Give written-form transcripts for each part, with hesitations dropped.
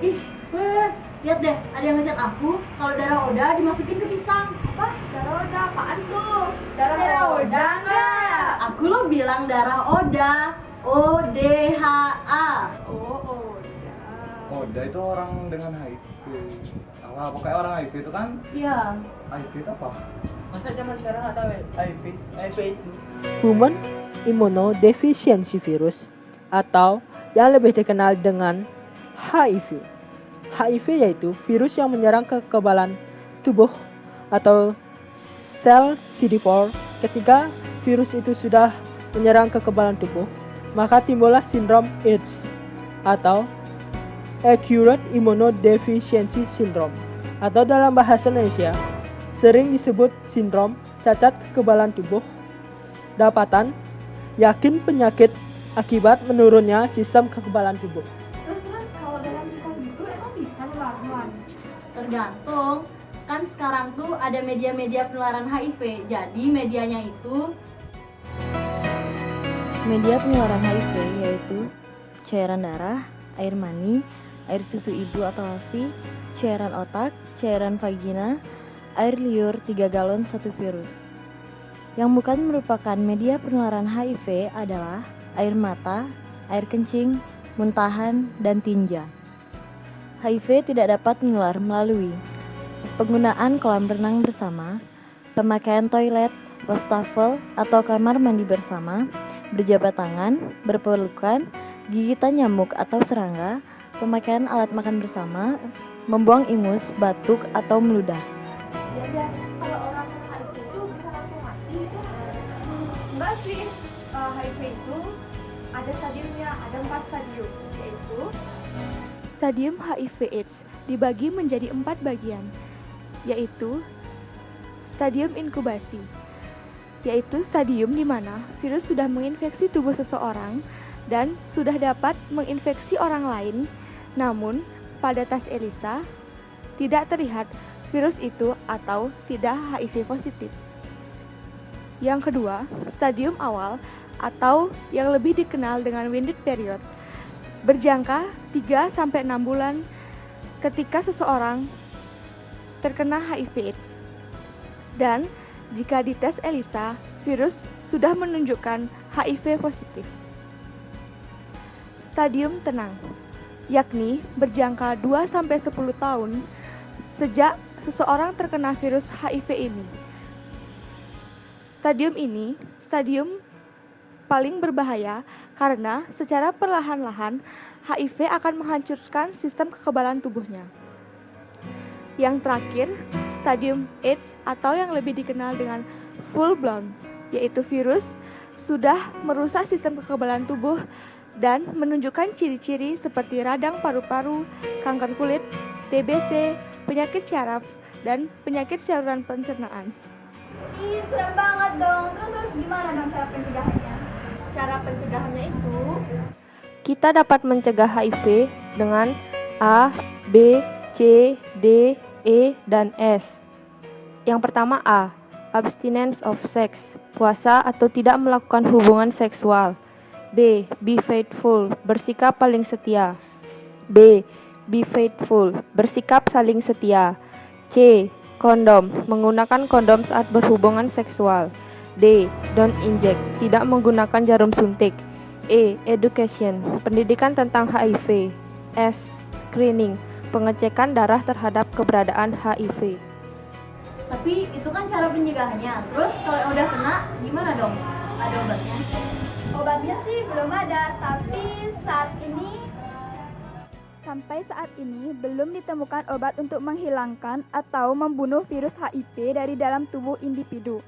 Ih, weh, lihat deh, ada yang ngechat aku kalau darah Oda dimasukin ke pisang. Apa? Darah Oda apaan tuh? Darah Oda enggak? Aku lo bilang darah Oda. ODHA. Oh, Oda. Oda itu orang dengan HIV. Apa kayak orang HIV itu kan? Iya. HIV itu apa? Masa zaman sekarang nggak tahu ya HIV itu? Human Immunodeficiency Virus atau yang lebih dikenal dengan HIV. HIV yaitu virus yang menyerang kekebalan tubuh atau sel CD4. Ketika virus itu sudah menyerang kekebalan tubuh, maka timbullah sindrom AIDS atau Acute Immunodeficiency Syndrome atau dalam bahasa Indonesia sering disebut sindrom cacat kekebalan tubuh. Dapatan yakin penyakit akibat menurunnya sistem kekebalan tubuh. Terus kalau dalam nikah gitu emang bisa nular? Tergantung. Kan sekarang tuh ada media-media penularan HIV. Jadi medianya itu Media penularan HIV yaitu cairan darah, air mani, air susu ibu atau ASI, cairan otak, cairan vagina, air liur 3 galon 1 virus. Yang bukan merupakan media penularan HIV adalah air mata, air kencing, muntahan, dan tinja. HIV tidak dapat menular melalui penggunaan kolam renang bersama, pemakaian toilet, wastafel, atau kamar mandi bersama, berjabat tangan, berpelukan, gigitan nyamuk atau serangga, pemakaian alat makan bersama, membuang ingus, batuk, atau meludah. Ya, kalau orang yang HIV itu bisa langsung mati itu? Enggak sih, HIV itu ada stadiumnya, ada 4 stadium, yaitu stadium HIV AIDS dibagi menjadi 4 bagian, yaitu stadium inkubasi, yaitu stadium di mana virus sudah menginfeksi tubuh seseorang dan sudah dapat menginfeksi orang lain, namun pada tes ELISA tidak terlihat virus itu atau tidak HIV positif. Yang kedua, stadium awal atau yang lebih dikenal dengan winded period, berjangka 3-6 bulan ketika seseorang terkena HIV AIDS. Dan jika dites ELISA, virus sudah menunjukkan HIV positif. Stadium tenang, yakni berjangka 2-10 tahun sejak seseorang terkena virus HIV ini. Stadium ini stadium paling berbahaya karena secara perlahan-lahan HIV akan menghancurkan sistem kekebalan tubuhnya. Yang terakhir, stadium AIDS atau yang lebih dikenal dengan full blown, yaitu virus sudah merusak sistem kekebalan tubuh dan menunjukkan ciri-ciri seperti radang paru-paru, kanker kulit, TBC, penyakit syaraf, dan penyakit saluran pencernaan. ih, serem banget dong. Terus gimana dong cara pencegahannya? cara pencegahannya itu Kita dapat mencegah HIV dengan A, B, C, D, E, dan S. Yang pertama A, abstinence of sex, puasa atau tidak melakukan hubungan seksual. B, be faithful, bersikap paling setia. B, be faithful, bersikap saling setia. C, kondom, menggunakan kondom saat berhubungan seksual. D, don't inject, tidak menggunakan jarum suntik. E, education, pendidikan tentang HIV. S, screening, pengecekan darah terhadap keberadaan HIV. tapi itu kan cara pencegahannya. Terus kalau udah kena gimana dong? Ada obatnya? Obatnya sih belum ada, tapi sampai saat ini belum ditemukan obat untuk menghilangkan atau membunuh virus HIV dari dalam tubuh individu.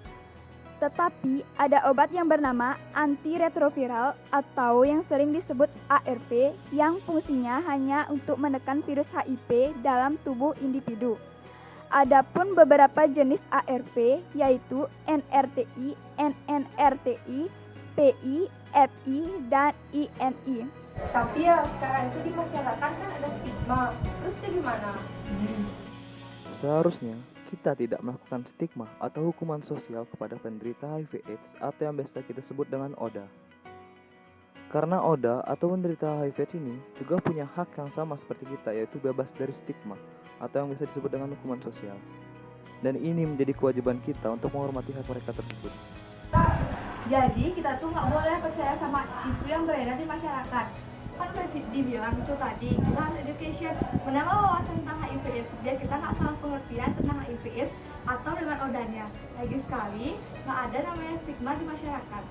Tetapi ada obat yang bernama antiretroviral atau yang sering disebut ARV yang fungsinya hanya untuk menekan virus HIV dalam tubuh individu. Adapun beberapa jenis ARV yaitu NRTI, NNRTI, PI, FI, dan INI. Tapi ya sekarang itu di masyarakat kan ada stigma. Terus itu gimana? Seharusnya kita tidak melakukan stigma atau hukuman sosial kepada penderita HIV/AIDS atau yang biasa kita sebut dengan ODA. Karena Oda atau penderita HIV ini juga punya hak yang sama seperti kita, yaitu bebas dari stigma atau yang bisa disebut dengan hukuman sosial. Dan ini menjadi kewajiban kita untuk menghormati hak mereka tersebut. Jadi kita tuh nggak boleh percaya sama isu yang beredar di masyarakat. Kan udah dibilang itu tadi, kita harus education, menambah wawasan tentang HIV/AIDS biar kita nggak salah pengertian tentang HIV/AIDS atau dengan odanya. Lagi sekali, nggak ada namanya stigma di masyarakat.